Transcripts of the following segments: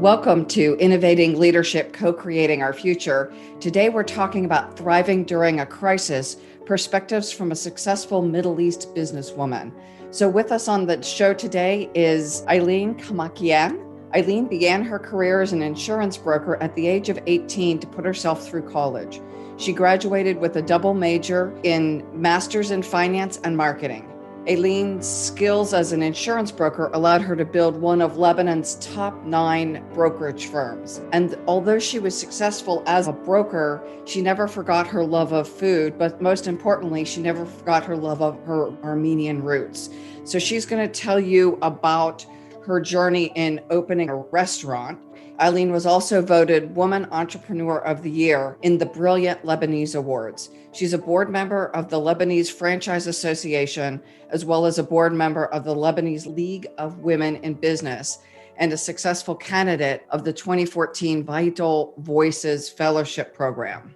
Welcome to Innovating Leadership, Co-Creating Our Future. Today we're talking about thriving during a crisis, perspectives from a successful Middle East businesswoman. So with us on the show today is Aline Kamakian. Aline began her career as an insurance broker at the age of 18 to put herself through college. She graduated with a double major in Masters in Finance and Marketing. Aline's skills as an insurance broker allowed her to build one of Lebanon's top 9 brokerage firms. And although she was successful as a broker, she never forgot her love of food, but most importantly, she never forgot her love of her Armenian roots. So she's going to tell you about her journey in opening a restaurant. Aline was also voted Woman Entrepreneur of the Year in the Brilliant Lebanese Awards. She's a board member of the Lebanese Franchise Association, as well as a board member of the Lebanese League of Women in Business, and a successful candidate of the 2014 Vital Voices Fellowship Program.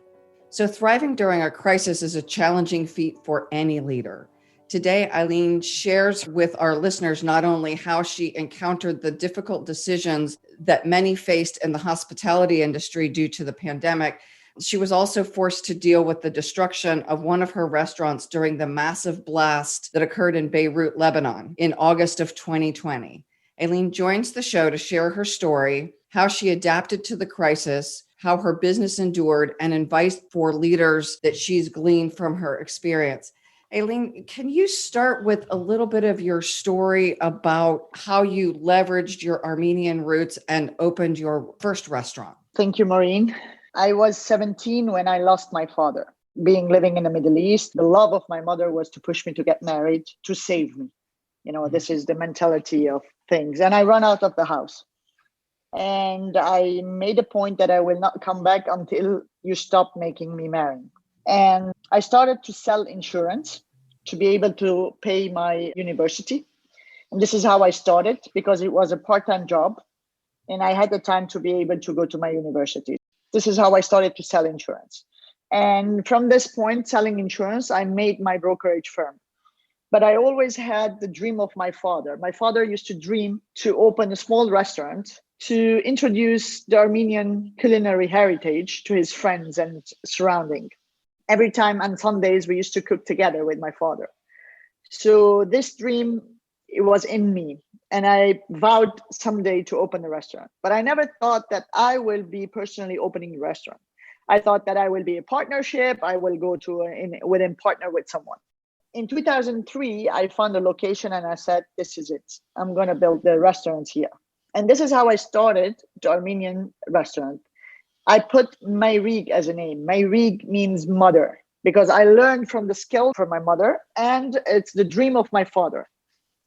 So thriving during a crisis is a challenging feat for any leader. Today, Aline shares with our listeners not only how she encountered the difficult decisions that many faced in the hospitality industry due to the pandemic. She was also forced to deal with the destruction of one of her restaurants during the massive blast that occurred in Beirut, Lebanon in August of 2020. Aline joins the show to share her story, how she adapted to the crisis, how her business endured, and advice for leaders that she's gleaned from her experience. Aline, can you start with a little bit of your story about how you leveraged your Armenian roots and opened your first restaurant? Thank you, Maureen. I was 17 when I lost my father. Living in the Middle East, the love of my mother was to push me to get married, to save me. This is the mentality of things. And I ran out of the house. And I made a point that I will not come back until you stop making me marry. And I started to sell insurance to be able to pay my university. And this is how I started, because it was a part-time job and I had the time to be able to go to my university. This is how I started to sell insurance. And from this point, selling insurance, I made my brokerage firm. But I always had the dream of my father. My father used to dream to open a small restaurant to introduce the Armenian culinary heritage to his friends and surrounding. Every time on Sundays, we used to cook together with my father. So this dream, it was in me. And I vowed someday to open a restaurant. But I never thought that I will be personally opening a restaurant. I thought that I will be a partnership. I will go to partner with someone. In 2003, I found a location and I said, this is it. I'm going to build the restaurant here. And this is how I started the Armenian restaurant. I put Mayrig as a name. Mayrig means mother, because I learned from the skill from my mother and it's the dream of my father.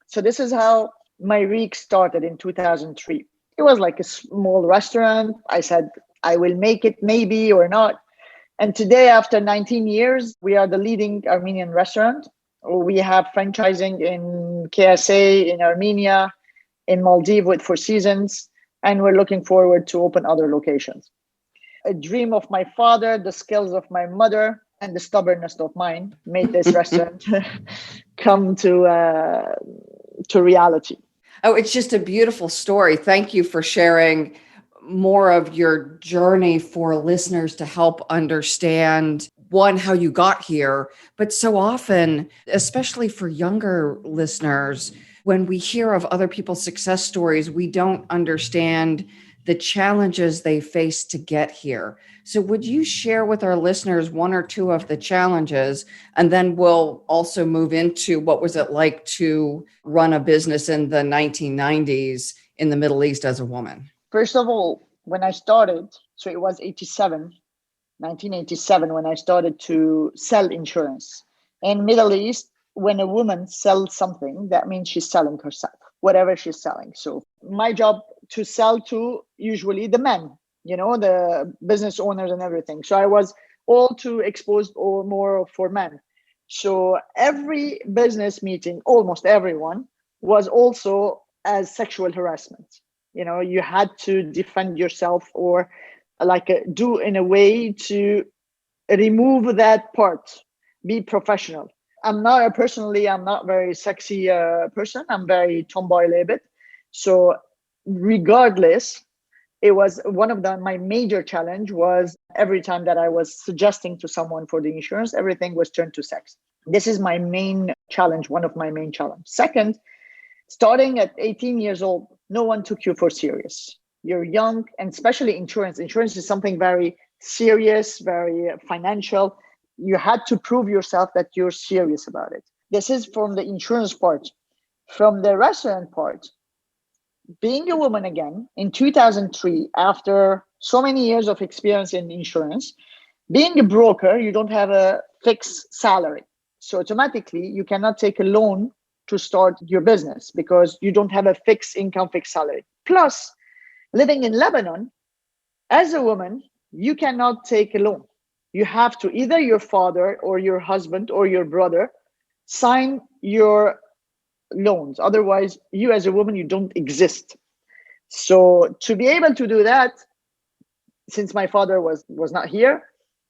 So this is how Mayrig started in 2003. It was like a small restaurant. I said, I will make it maybe or not. And today, after 19 years, we are the leading Armenian restaurant. We have franchising in KSA, in Armenia, in Maldives with Four Seasons, and we're looking forward to open other locations. A dream of my father, the skills of my mother, and the stubbornness of mine made this restaurant come to reality. Oh, it's just a beautiful story. Thank you for sharing more of your journey for listeners to help understand, one, how you got here, but so often, especially for younger listeners, when we hear of other people's success stories, we don't understand the challenges they face to get here. So would you share with our listeners one or two of the challenges, and then we'll also move into what was it like to run a business in the 1990s in the Middle East as a woman? First of all, when I started, so it was 1987, when I started to sell insurance. In Middle East, when a woman sells something, that means she's selling herself, whatever she's selling. So my job to sell to usually the men, the business owners and everything. So I was all too exposed or more for men. So every business meeting, almost everyone, was also as sexual harassment. You had to defend yourself or do in a way to remove that part, be professional. I'm not very sexy person. I'm very tomboy a little bit. So regardless, It was one of my major challenge was every time that I was suggesting to someone for the insurance, everything was turned to sex. This is my main challenge, one of my main challenge. Second, starting at 18 years old, no one took you for serious. You're young, and especially insurance. Insurance is something very serious, very financial. You had to prove yourself that you're serious about it. This is from the insurance part. From the restaurant part, being a woman again in 2003, after so many years of experience in insurance, being a broker, you don't have a fixed salary. So automatically, you cannot take a loan to start your business because you don't have a fixed income, fixed salary. Plus, living in Lebanon, as a woman, you cannot take a loan. You have to either your father or your husband or your brother sign your loans. Otherwise, you as a woman, you don't exist. So to be able to do that, since my father was not here,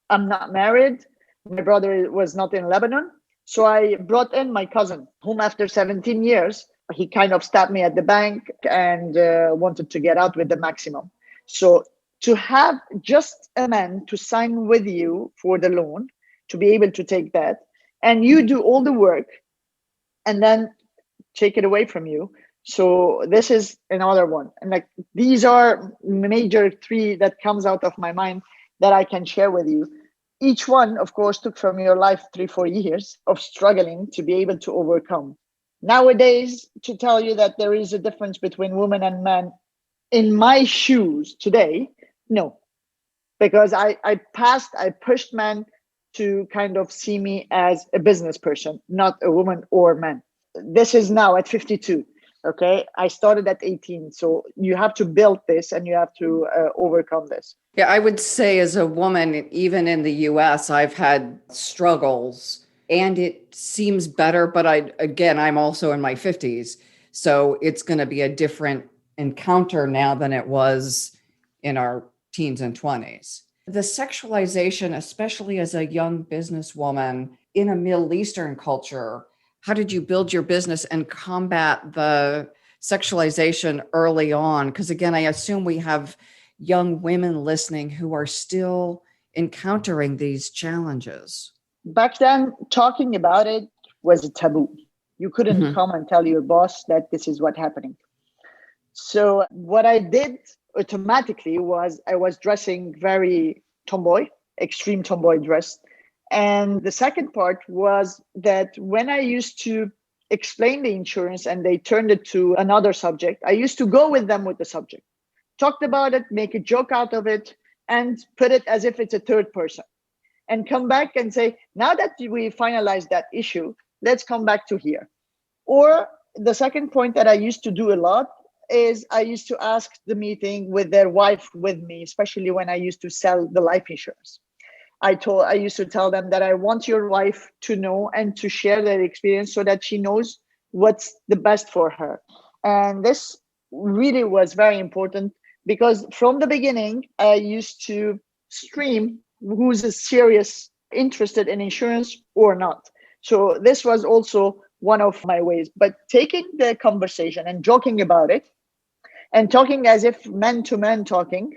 I'm not married, my brother was not in Lebanon. So I brought in my cousin, whom after 17 years, he kind of stabbed me at the bank and wanted to get out with the maximum. So to have just a man to sign with you for the loan, to be able to take that, and you do all the work and then take it away from you. So this is another one. And like these are major three that comes out of my mind that I can share with you. Each one, of course, took from your life 3-4 years of struggling to be able to overcome. Nowadays, to tell you that there is a difference between women and men in my shoes today, no. Because I pushed men to kind of see me as a business person, not a woman or man. This is now at 52. Okay, I started at 18. So you have to build this and you have to overcome this. Yeah, I would say as a woman, even in the US, I've had struggles and it seems better. But I'm also in my 50s. So it's going to be a different encounter now than it was in our teens and 20s. The sexualization, especially as a young businesswoman in a Middle Eastern culture, how did you build your business and combat the sexualization early on? Because again, I assume we have young women listening who are still encountering these challenges. Back then, talking about it was a taboo. You couldn't come and tell your boss that this is what's happening. So what I did automatically was I was dressing very tomboy, extreme tomboy dress. And the second part was that when I used to explain the insurance and they turned it to another subject, I used to go with them with the subject, talked about it, make a joke out of it, and put it as if it's a third person. And come back and say, now that we finalized that issue, let's come back to here. Or the second point that I used to do a lot is I used to ask the meeting with their wife with me, especially when I used to sell the life insurance. I used to tell them that I want your wife to know and to share their experience so that she knows what's the best for her. And this really was very important because from the beginning, I used to stream who's a serious interested in insurance or not. So this was also one of my ways. But taking the conversation and joking about it and talking as if man to man talking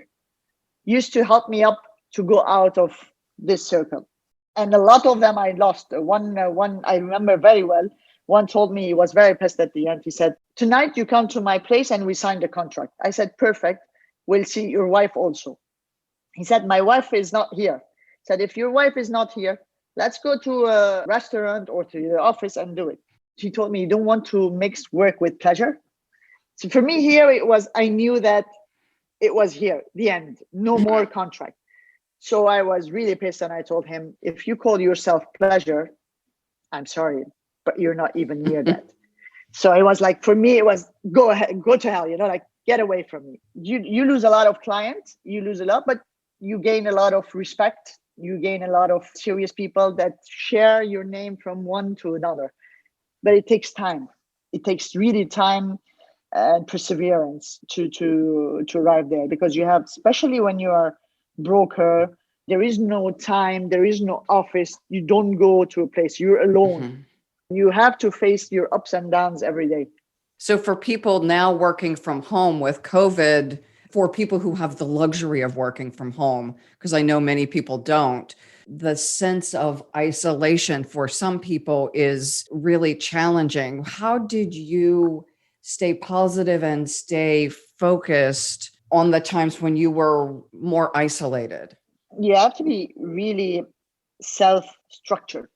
used to help me up to go out of this circle. And a lot of them I lost. One I remember very well. One told me he was very pissed at the end. He said, tonight you come to my place and we signed a contract. I said, perfect. We'll see your wife also. He said, my wife is not here. He said, if your wife is not here, let's go to a restaurant or to the office and do it. He told me, you don't want to mix work with pleasure. So for me here, it was, I knew that it was here, the end, no more contract. So I was really pissed and I told him, if you call yourself pleasure, I'm sorry, but you're not even near that. So it was like, for me, it was go ahead, go to hell, like get away from me. You lose a lot of clients, you lose a lot, but you gain a lot of respect. You gain a lot of serious people that share your name from one to another. But it takes time. It takes really time and perseverance to arrive there, because you have, especially when you are broker, there is no time, there is no office, you don't go to a place, you're alone. You have to face your ups and downs every day. So for people now working from home with COVID, for people who have the luxury of working from home, because I know many people don't, the sense of isolation for some people is really challenging. How did you stay positive and stay focused on the times when you were more isolated? You have to be really self-structured.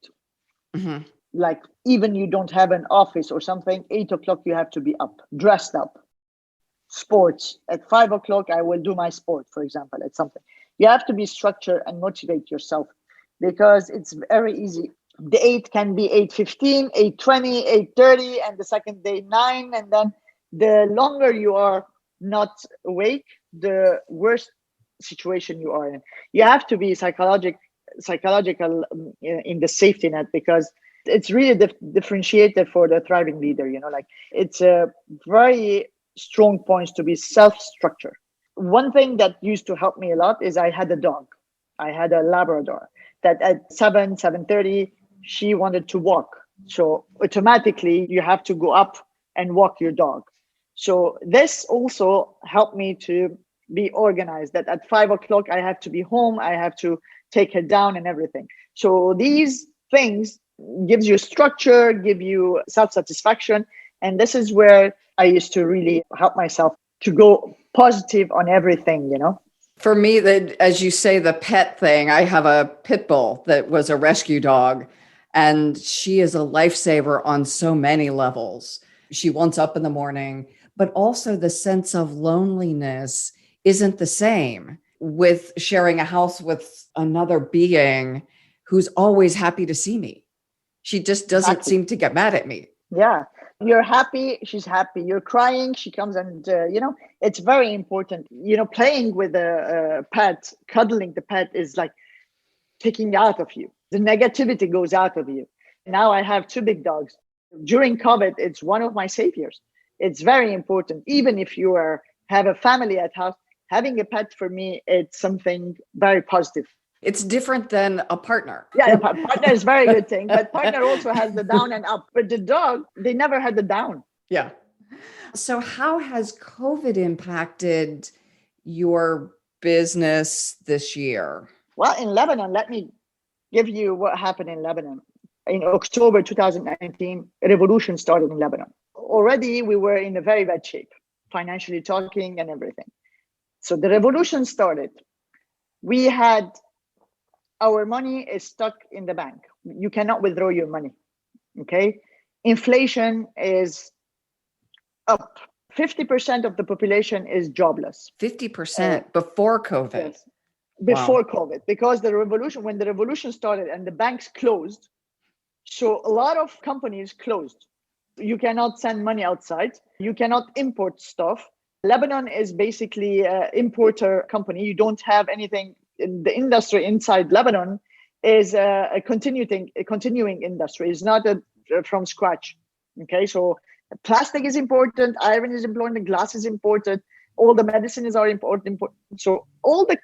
Mm-hmm. Like even you don't have an office or something, 8 o'clock you have to be up, dressed up. Sports at 5 o'clock, I will do my sport, for example. It's something you have to be structured and motivate yourself, because it's very easy. The 8 can be 8:15, 8:20, 8:30, and the second day 9. And then the longer you are not awake, the worse situation you are in. You have to be psychological in the safety net, because it's really differentiated for the thriving leader. Like it's a very strong points to be self-structured. One thing that used to help me a lot is I had a dog. I had a Labrador that at 7:30, she wanted to walk. So automatically you have to go up and walk your dog. So this also helped me to be organized, that at 5 o'clock I have to be home. I have to take her down and everything. So these things gives you structure, give you self-satisfaction. And this is where I used to really help myself to go positive on everything. For me, that, as you say, the pet thing, I have a pit bull that was a rescue dog, and she is a lifesaver on so many levels. She wants up in the morning, but also the sense of loneliness isn't the same with sharing a house with another being who's always happy to see me. She just doesn't seem to get mad at me. Yeah. You're happy, she's happy. You're crying, she comes, and it's very important. Playing with a pet, cuddling the pet is like taking out of you. The negativity goes out of you. Now I have 2 big dogs. During COVID, it's one of my saviors. It's very important. Even if you have a family at house, having a pet for me, it's something very positive. It's different than a partner. Yeah, a partner is a very good thing, but partner also has the down and up. But the dog, they never had the down. Yeah. So how has COVID impacted your business this year? Well, in Lebanon, let me give you what happened in Lebanon. In October 2019, a revolution started in Lebanon. Already, we were in a very bad shape, financially talking and everything. So the revolution started. We had our money is stuck in the bank. You cannot withdraw your money. Okay. Inflation is up. 50% of the population is jobless. 50% before COVID. Yes. Before COVID, because when the revolution started and the banks closed, so a lot of companies closed. You cannot send money outside. You cannot import stuff. Lebanon is basically an importer company. You don't have anything. The industry inside Lebanon is a continuing industry. It's not from scratch. Okay, so plastic is important, iron is important, glass is important, all the medicines are important. So all the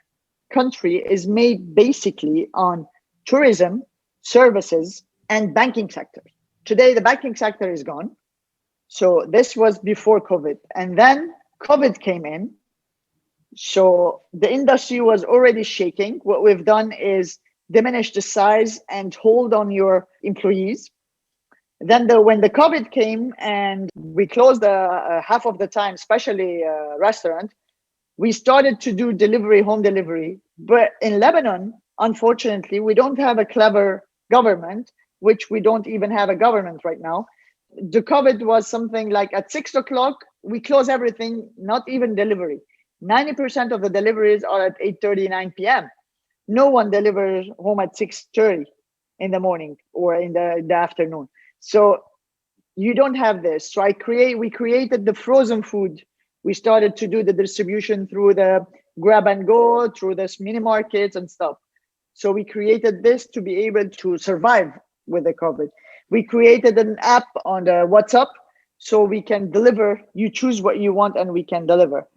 country is made basically on tourism, services, and banking sector. Today, the banking sector is gone. So this was before COVID. And then COVID came in. So the industry was already shaking. What we've done is diminish the size and hold on your employees. Then when the COVID came and we closed half of the time, especially restaurant, we started to do home delivery. But in Lebanon, unfortunately, we don't have a clever government, which we don't even have a government right now. The COVID was something like at 6 o'clock, we close everything, not even delivery. 90% of the deliveries are at 8:30, 9 p.m. No one delivers home at 6:30 in the morning or in the afternoon. So you don't have this. So we created the frozen food. We started to do the distribution through the grab and go, through the mini markets and stuff. So we created this to be able to survive with the COVID. We created an app on the WhatsApp so we can deliver. You choose what you want and we can deliver.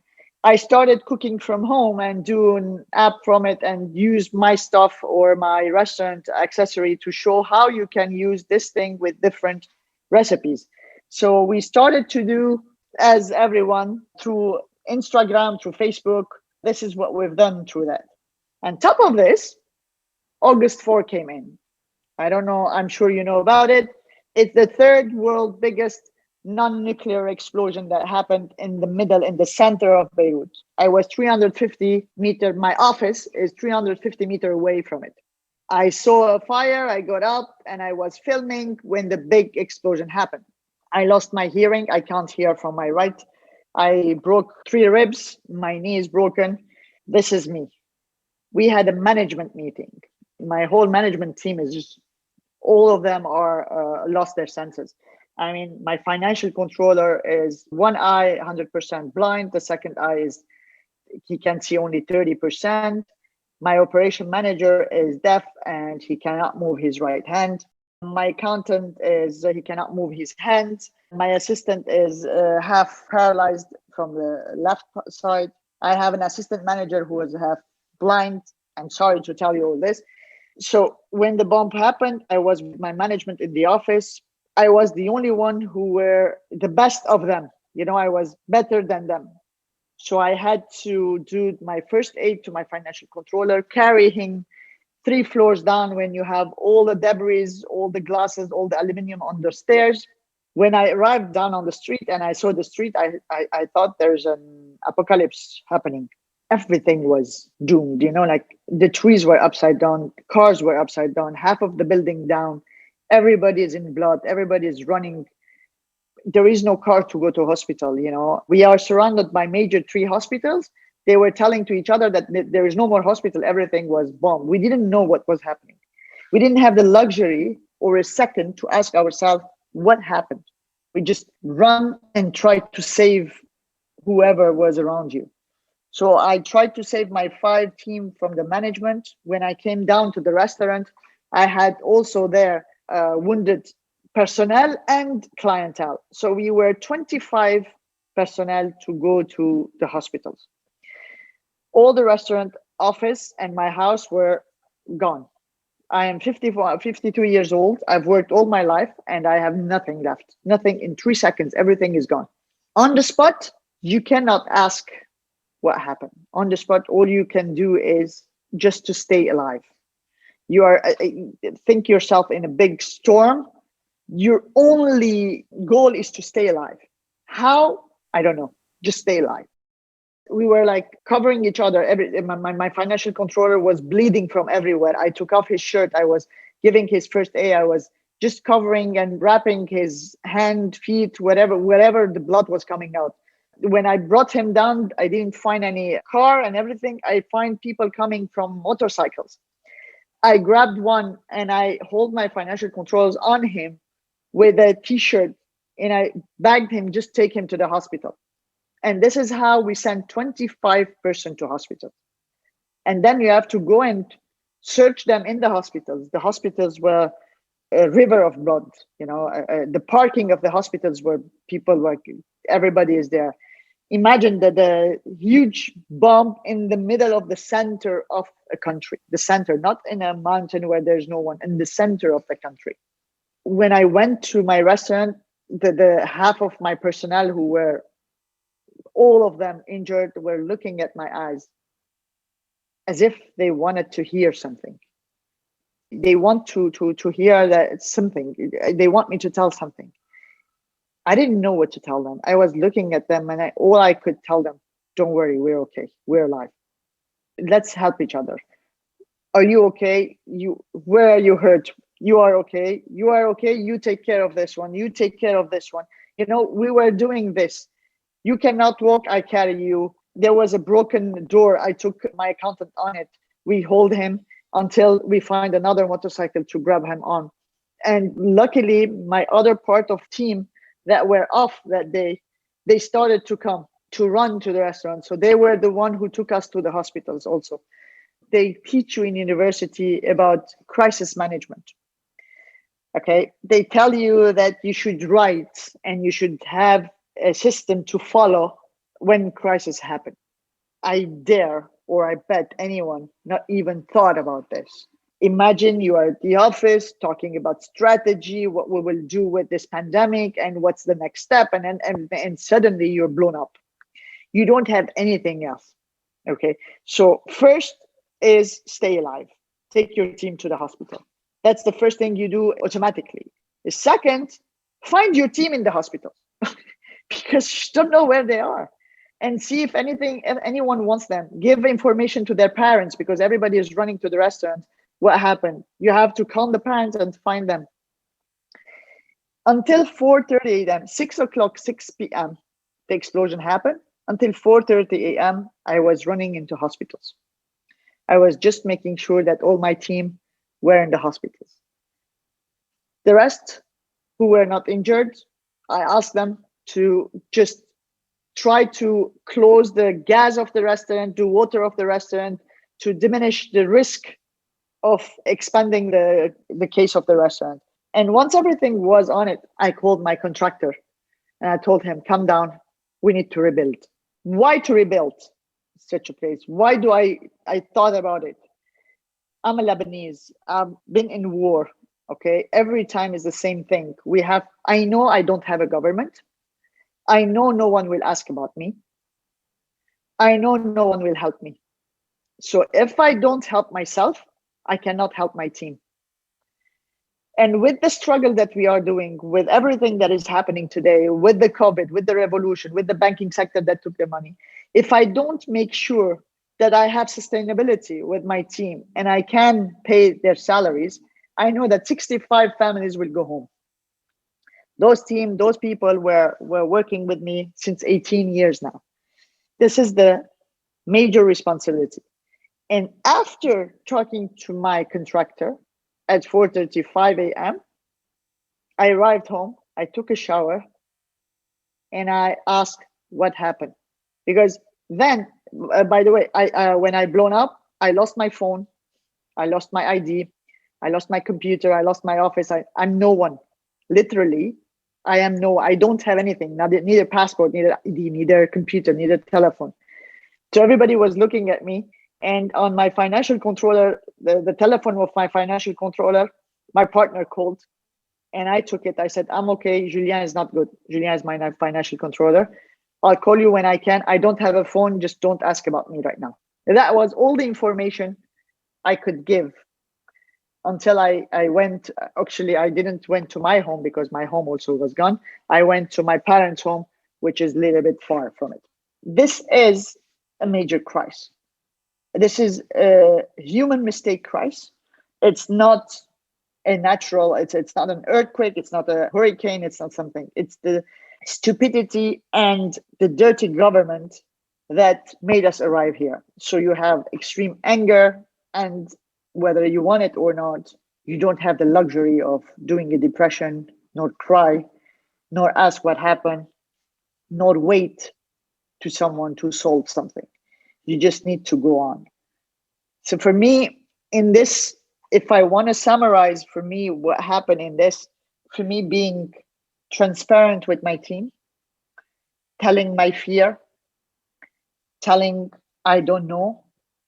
I started cooking from home and do an app from it and use my stuff or my restaurant accessory to show how you can use this thing with different recipes. So we started to do, as everyone, through Instagram, through Facebook. This is what we've done through that. On top of this, August 4 came in. I don't know, I'm sure you know about it. It's the third world biggest non-nuclear explosion that happened in the center of Beirut. I was 350 meter, my office is 350 meter away from it. I saw a fire, I got up and I was filming when the big explosion happened. I lost my hearing, I can't hear from my right. I broke 3 ribs, my knee is broken. This is me. We had a management meeting. My whole management team is just, all of them are lost their senses. I mean, my financial controller is one eye 100% blind. The second eye is, he can see only 30%. My operation manager is deaf and he cannot move his right hand. My accountant is, he cannot move his hands. My assistant is half paralyzed from the left side. I have an assistant manager who is half blind. I'm sorry to tell you all this. So when the bomb happened, I was with my management in the office. I was the only one who were the best of them. You know, I was better than them. So I had to do my first aid to my financial controller, carry him 3 floors down when you have all the debris, all the glasses, all the aluminum on the stairs. When I arrived down on the street and I saw the street, I thought there's an apocalypse happening. Everything was doomed, you know, like the trees were upside down, cars were upside down, half of the building down, everybody is in blood, everybody is running. There is no car to go to hospital, you know. We are surrounded by major 3 hospitals. They were telling to each other that there is no more hospital, everything was bombed. We didn't know what was happening. We didn't have the luxury or a second to ask ourselves what happened. We just run and try to save whoever was around you. So I tried to save my 5 team from the management. When I came down to the restaurant, I had also there wounded personnel and clientele. So we were 25 personnel to go to the hospitals. All the restaurant, office, and my house were gone. I am 52 years old. I've worked all my life and I have nothing left. Nothing. In 3 seconds, everything is gone. On the spot, you cannot ask what happened. On the spot, all you can do is just to stay alive. You are, think yourself in a big storm. Your only goal is to stay alive. How? I don't know. Just stay alive. We were like covering each other. My financial controller was bleeding from everywhere. I took off his shirt. I was giving his first aid. I was just covering and wrapping his hand, feet, wherever the blood was coming out. When I brought him down, I didn't find any car and everything. I find people coming from motorcycles. I grabbed one and I hold my financial controls on him with a t-shirt and I begged him, just take him to the hospital. And this is how we sent 25 persons to hospital. And then you have to go and search them in the hospitals. The hospitals were a river of blood. You know, the parking of the hospitals where people were, everybody is there. Imagine that the huge bomb in the middle of the center of a country, the center, not in a mountain where there's no one, in the center of the country. When I went to my restaurant, the half of my personnel who were, all of them injured, were looking at my eyes as if they wanted to hear something. They want to hear that it's something. They want me to tell something. I didn't know what to tell them. I was looking at them and all I could tell them, don't worry, we're okay. We're alive. Let's help each other. Are you okay? Where are you hurt? You are okay. You are okay. You take care of this one. You take care of this one. You know, we were doing this. You cannot walk, I carry you. There was a broken door. I took my accountant on it. We hold him until we find another motorcycle to grab him on. And luckily, my other part of team that were off that day, they started to come, to run to the restaurant. So they were the one who took us to the hospitals also. They teach you in university about crisis management. Okay, they tell you that you should write and you should have a system to follow when crisis happen. I dare, or I bet anyone not even thought about this. Imagine you are at the office talking about strategy, what we will do with this pandemic and what's the next step, and suddenly you're blown up. You don't have anything else. Okay. So first is stay alive. Take your team to the hospital. That's the first thing you do automatically. The second, find your team in the hospital because you don't know where they are, and see if anyone wants them. Give information to their parents because everybody is running to the restaurant. What happened? You have to call the parents and find them. Until 4:30 a.m., 6 o'clock, 6 p.m., the explosion happened. Until 4:30 a.m., I was running into hospitals. I was just making sure that all my team were in the hospitals. The rest who were not injured, I asked them to just try to close the gas of the restaurant, do water of the restaurant to diminish the risk of expanding the case of the restaurant. And once everything was on it, I called my contractor and I told him, come down, we need to rebuild. Why to rebuild such a place? Why do I thought about it? I'm a Lebanese. I've been in war. Okay. Every time is the same thing. I know I don't have a government. I know no one will ask about me. I know no one will help me. So if I don't help myself, I cannot help my team. And with the struggle that we are doing, with everything that is happening today, with the COVID, with the revolution, with the banking sector that took their money, if I don't make sure that I have sustainability with my team and I can pay their salaries, I know that 65 families will go home. Those people were working with me since 18 years now. This is the major responsibility. And after talking to my contractor at 4:35 a.m., I arrived home, I took a shower, and I asked what happened. Because then, by the way, when I blown up, I lost my phone, I lost my ID, I lost my computer, I lost my office. I'm no one. Literally, I don't have anything, neither passport, neither ID, neither computer, neither telephone. So everybody was looking at me. And on my financial controller, the telephone of my financial controller, my partner called and I took it. I said, I'm okay. Julien is not good. Julien is my financial controller. I'll call you when I can. I don't have a phone. Just don't ask about me right now. That was all the information I could give until I went. Actually, I didn't went to my home because my home also was gone. I went to my parents' home, which is a little bit far from it. This is a major crisis. This is a human mistake crisis. It's not a natural, it's not an earthquake, it's not a hurricane, it's not something. It's the stupidity and the dirty government that made us arrive here. So you have extreme anger, and whether you want it or not, you don't have the luxury of doing a depression, nor cry, nor ask what happened, nor wait to someone to solve something. You just need to go on. So for me, in this, if I want to summarize for me what happened in this, for me being transparent with my team, telling my fear, telling I don't know,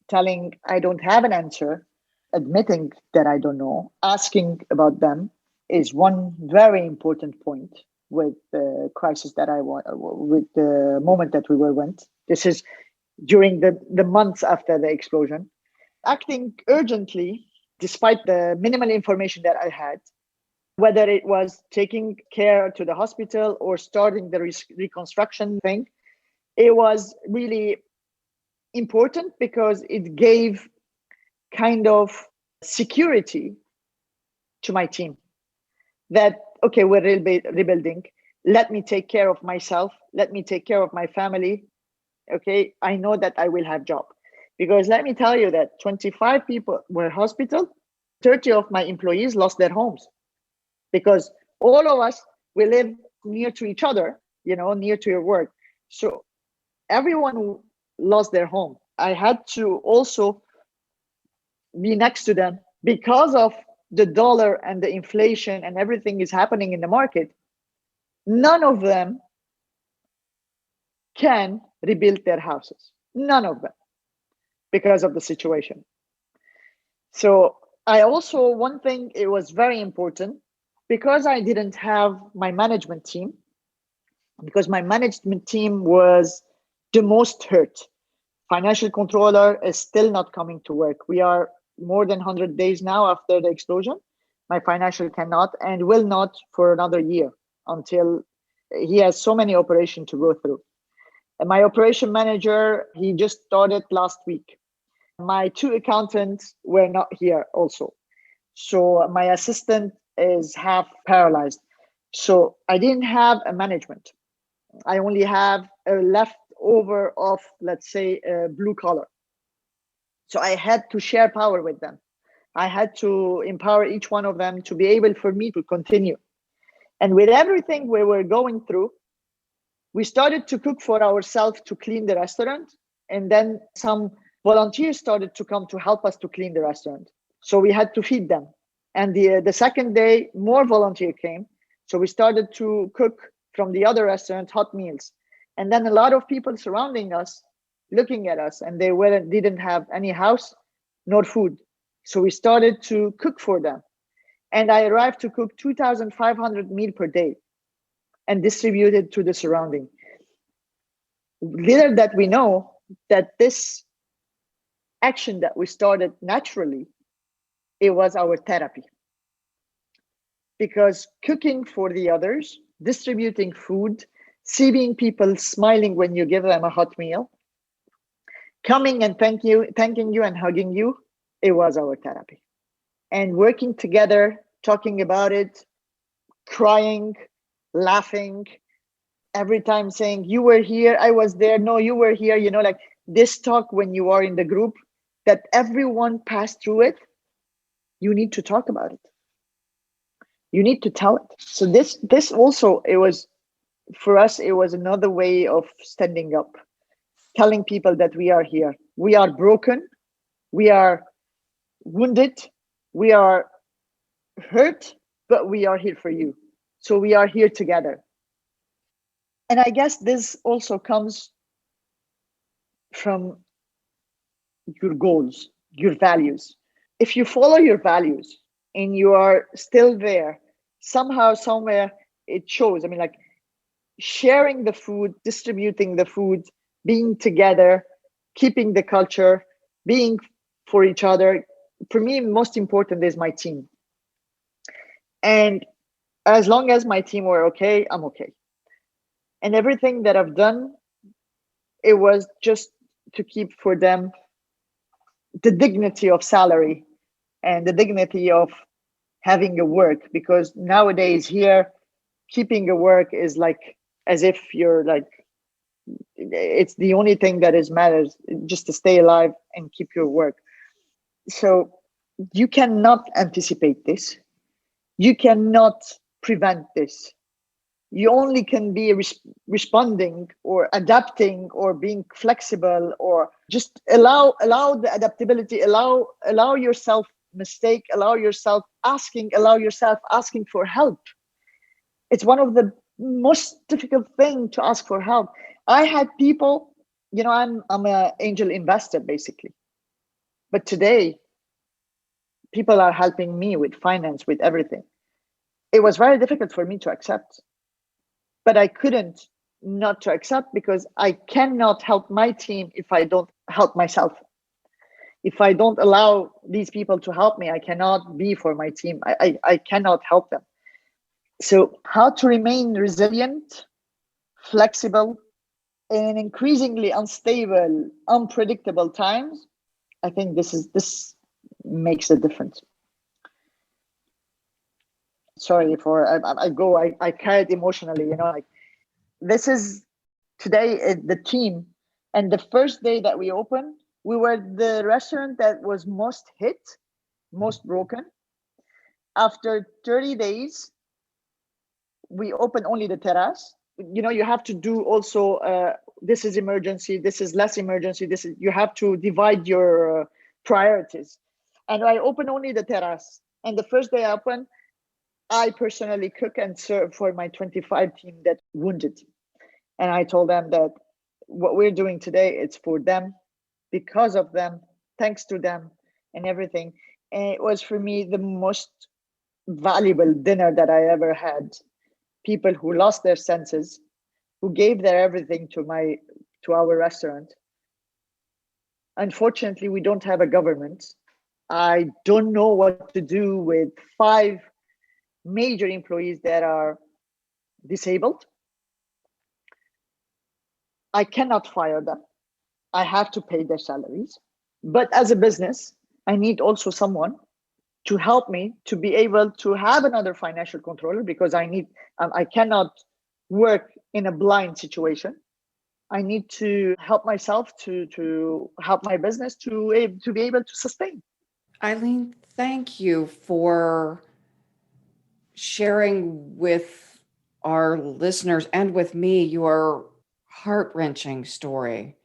telling I don't have an answer, admitting that I don't know, asking about them is one very important point with the crisis that with the moment that we went. This is during the months after the explosion, acting urgently, despite the minimal information that I had, whether it was taking care to the hospital or starting the reconstruction thing, it was really important because it gave kind of security to my team that, okay, we're rebuilding. Let me take care of myself. Let me take care of my family. Okay, I know that I will have job. Because let me tell you that 25 people were hospital, 30 of my employees lost their homes. Because all of us, we live near to each other, near to your work. So everyone lost their home. I had to also be next to them because of the dollar and the inflation and everything is happening in the market. None of them can rebuild their houses. None of them, because of the situation. So I also, one thing, it was very important because I didn't have my management team, because my management team was the most hurt. Financial controller is still not coming to work. We are more than 100 days now after the explosion. My financial cannot and will not for another year until he has so many operations to go through. And my operation manager, he just started last week. My 2 accountants were not here also. So my assistant is half paralyzed. So I didn't have a management. I only have a leftover of, let's say, a blue collar. So I had to share power with them. I had to empower each one of them to be able for me to continue. And with everything we were going through, we started to cook for ourselves to clean the restaurant. And then some volunteers started to come to help us to clean the restaurant. So we had to feed them. And the second day, more volunteers came. So we started to cook from the other restaurants hot meals. And then a lot of people surrounding us, looking at us, and they didn't have any house nor food. So we started to cook for them. And I arrived to cook 2,500 meals per day and distributed to the surrounding. Little that we know that this action that we started naturally, it was our therapy. Because cooking for the others, distributing food, seeing people smiling when you give them a hot meal, coming and thanking you and hugging you, it was our therapy. And working together, talking about it, crying, laughing, every time saying, you were here, I was there, no, you were here, like this talk when you are in the group, that everyone passed through it, you need to talk about it. You need to tell it. So this also, it was, for us, it was another way of standing up, telling people that we are here. We are broken, we are wounded, we are hurt, but we are here for you. So we are here together. And I guess this also comes from your goals, your values. If you follow your values and you are still there, somehow, somewhere it shows. I mean, like sharing the food, distributing the food, being together, keeping the culture, being for each other. For me, most important is my team. And as long as my team were okay, I'm okay. And everything that I've done, it was just to keep for them the dignity of salary and the dignity of having a work. Because nowadays here, keeping a work is like as if you're like, it's the only thing that is matters, just to stay alive and keep your work. So you cannot anticipate this. You cannot prevent this. You only can be responding or adapting or being flexible, or just allow the adaptability, allow yourself mistake, allow yourself asking for help. It's one of the most difficult thing to ask for help. I had people, I'm an angel investor basically, but today people are helping me with finance, with everything. It was very difficult for me to accept. But I couldn't not to accept, because I cannot help my team if I don't help myself. If I don't allow these people to help me, I cannot be for my team. I cannot help them. So how to remain resilient, flexible, in increasingly unstable, unpredictable times, I think this makes a difference. Sorry for I carry it emotionally, like this is today the team. And the first day that we opened, we were the restaurant that was most hit, most broken. After 30 days, we opened only the terrace. You have to do also this is emergency, this is less emergency, this is, you have to divide your priorities. And I opened only the terrace. And the first day I opened, I personally cook and serve for my 25 team that wounded. And I told them that what we're doing today, it's for them, because of them, thanks to them and everything. And it was for me the most valuable dinner that I ever had. People who lost their senses, who gave their everything to my to our restaurant. Unfortunately, we don't have a government. I don't know what to do with 5 major employees that are disabled. I cannot fire them. I have to pay their salaries. But as a business, I need also someone to help me to be able to have another financial controller, because I cannot work in a blind situation. I need to help myself to help my business to be able to sustain. Aline, thank you for sharing with our listeners and with me your heart-wrenching story.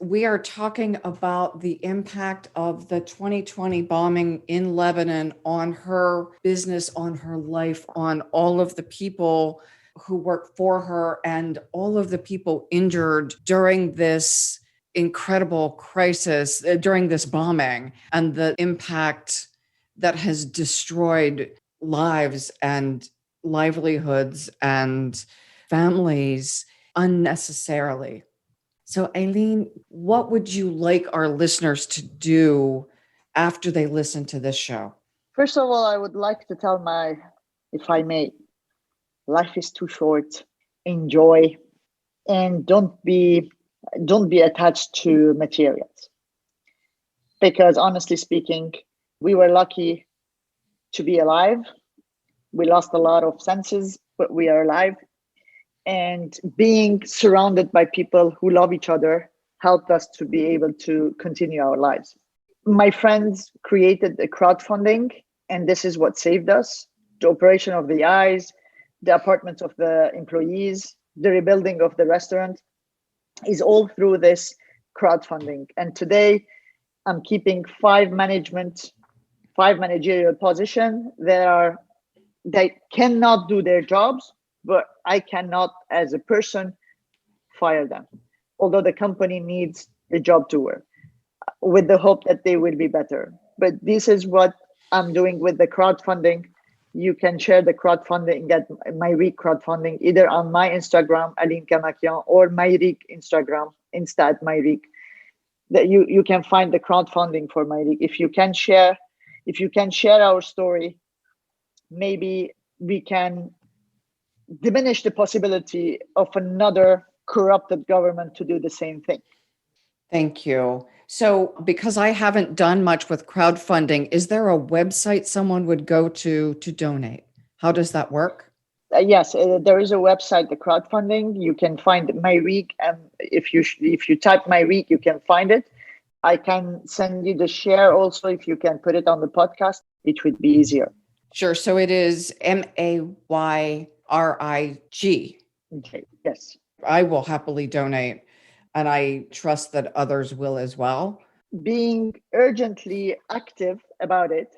We are talking about the impact of the 2020 bombing in Lebanon on her business, on her life, on all of the people who work for her, and all of the people injured during this incredible crisis, during this bombing, and the impact that has destroyed lives and livelihoods and families unnecessarily. So, Aline, what would you like our listeners to do after they listen to this show? First of all, I would like to tell if I may, life is too short. Enjoy, and don't be attached to materials. Because honestly speaking, we were lucky to be alive. We lost a lot of senses, but we are alive. And being surrounded by people who love each other helped us to be able to continue our lives. My friends created a crowdfunding, and this is what saved us. The operation of the eyes, the apartments of the employees, the rebuilding of the restaurant is all through this crowdfunding. And today I'm keeping 5 managerial positions they cannot do their jobs, but I cannot, as a person, fire them. Although the company needs the job to work, with the hope that they will be better. But this is what I'm doing with the crowdfunding. You can share the crowdfunding at MyReek crowdfunding, either on my Instagram, Aline Kamakian, or MyReek Instagram, Insta at MyReek. That you can find the crowdfunding for MyReek. If you can share our story, maybe we can diminish the possibility of another corrupted government to do the same thing. Thank you. So, because I haven't done much with crowdfunding, is there a website someone would go to donate? How does that work? Yes, there is a website, the crowdfunding. You can find MyReek, and if you type MyReek, you can find it. I can send you the share also. If you can put it on the podcast, it would be easier. Sure. So it is MAYRIG. Okay. Yes. I will happily donate, and I trust that others will as well. Being urgently active about it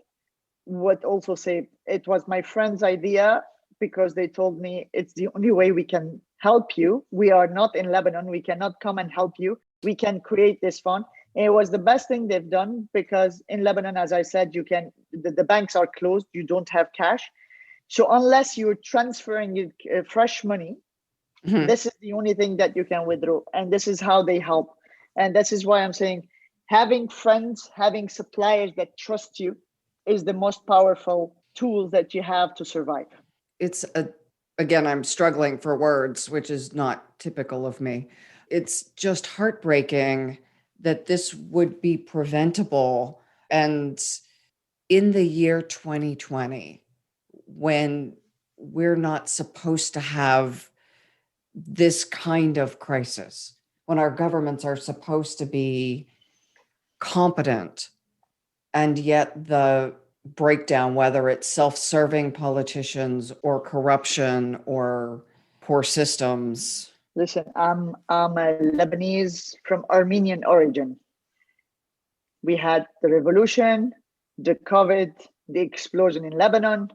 would also say it was my friend's idea, because they told me it's the only way we can help you. We are not in Lebanon. We cannot come and help you. We can create this fund. And it was the best thing they've done, because in Lebanon, as I said, the banks are closed. You don't have cash. So unless you're transferring fresh money, this is the only thing that you can withdraw. And this is how they help. And this is why I'm saying having friends, having suppliers that trust you is the most powerful tool that you have to survive. Again, I'm struggling for words, which is not typical of me. It's just heartbreaking that this would be preventable. And in the year 2020, when we're not supposed to have this kind of crisis, when our governments are supposed to be competent, and yet the breakdown, whether it's self-serving politicians or corruption or poor systems. Listen, I'm a Lebanese from Armenian origin. We had the revolution, the COVID, the explosion in Lebanon,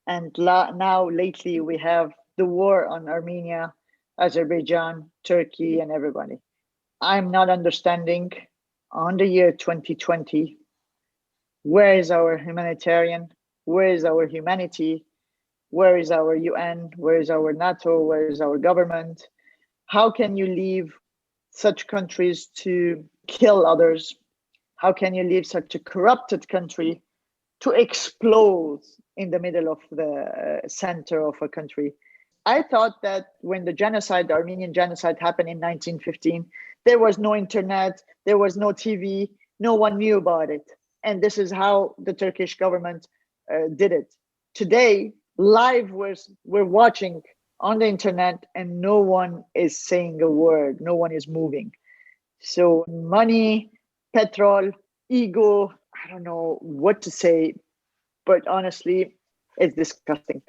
and now lately we have the war on Armenia, Azerbaijan, Turkey, and everybody. I'm not understanding on the year 2020, where is our humanitarian? Where is our humanity? Where is our UN? Where is our NATO? Where is our government? How can you leave such countries to kill others? How can you leave such a corrupted country to explode in the middle of the center of a country? I thought that when the Armenian genocide happened in 1915, there was no internet, there was no TV, no one knew about it. And this is how the Turkish government did it. Today, we're watching on the internet and no one is saying a word, no one is moving. So money, petrol, ego, I don't know what to say, but honestly, it's disgusting.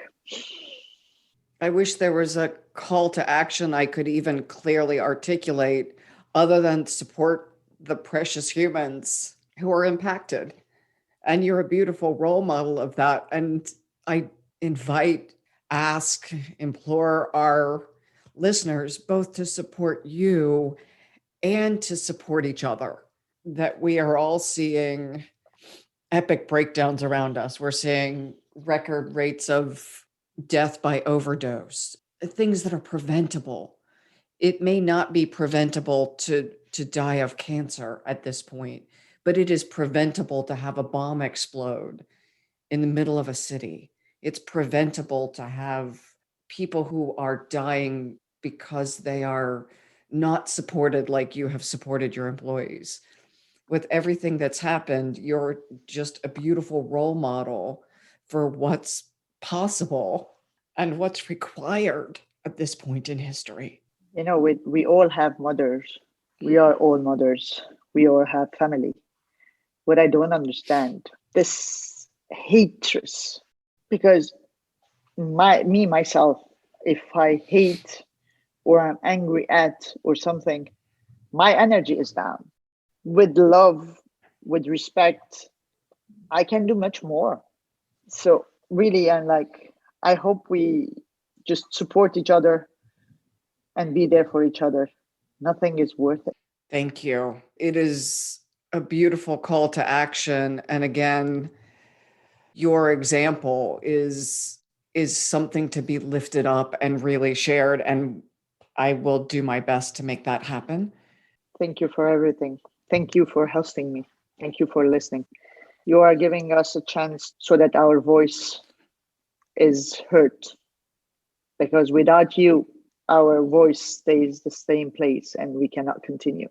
I wish there was a call to action I could even clearly articulate other than support the precious humans who are impacted. And you're a beautiful role model of that. And I invite, ask, implore our listeners both to support you and to support each other. That we are all seeing epic breakdowns around us. We're seeing record rates of death by overdose, things that are preventable. It may not be preventable to die of cancer at this point, but it is preventable to have a bomb explode in the middle of a city. It's preventable to have people who are dying because they are not supported like you have supported your employees. With everything that's happened, you're just a beautiful role model for what's possible and what's required at this point in history. We all have mothers. We are all mothers. We all have family. What I don't understand, this hatred, because myself, if I hate or I'm angry at or something, my energy is down. With love, with respect, I can do much more. So really, I hope we just support each other and be there for each other. Nothing is worth it. Thank you. It is a beautiful call to action. And again, your example is something to be lifted up and really shared. And I will do my best to make that happen. Thank you for everything. Thank you for hosting me. Thank you for listening. You are giving us a chance so that our voice is heard. Because without you, our voice stays the same place and we cannot continue.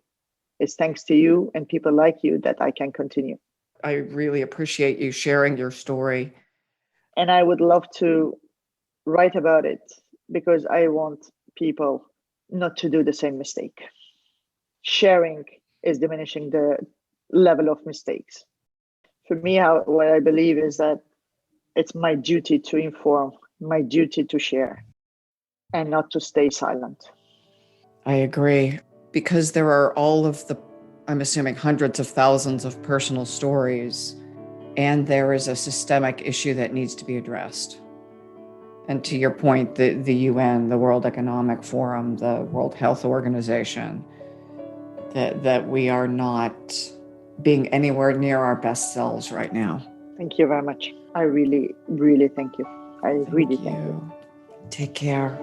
It's thanks to you and people like you that I can continue. I really appreciate you sharing your story. And I would love to write about it because I want people not to do the same mistake. Sharing is diminishing the level of mistakes. For me, what I believe is that it's my duty to inform, my duty to share, and not to stay silent. I agree. Because there are all of the, I'm assuming, hundreds of thousands of personal stories, and there is a systemic issue that needs to be addressed. And to your point, the UN, the World Economic Forum, the World Health Organization, that we are not being anywhere near our best selves right now. Thank you very much. I really, really thank you. I really thank you. Take care.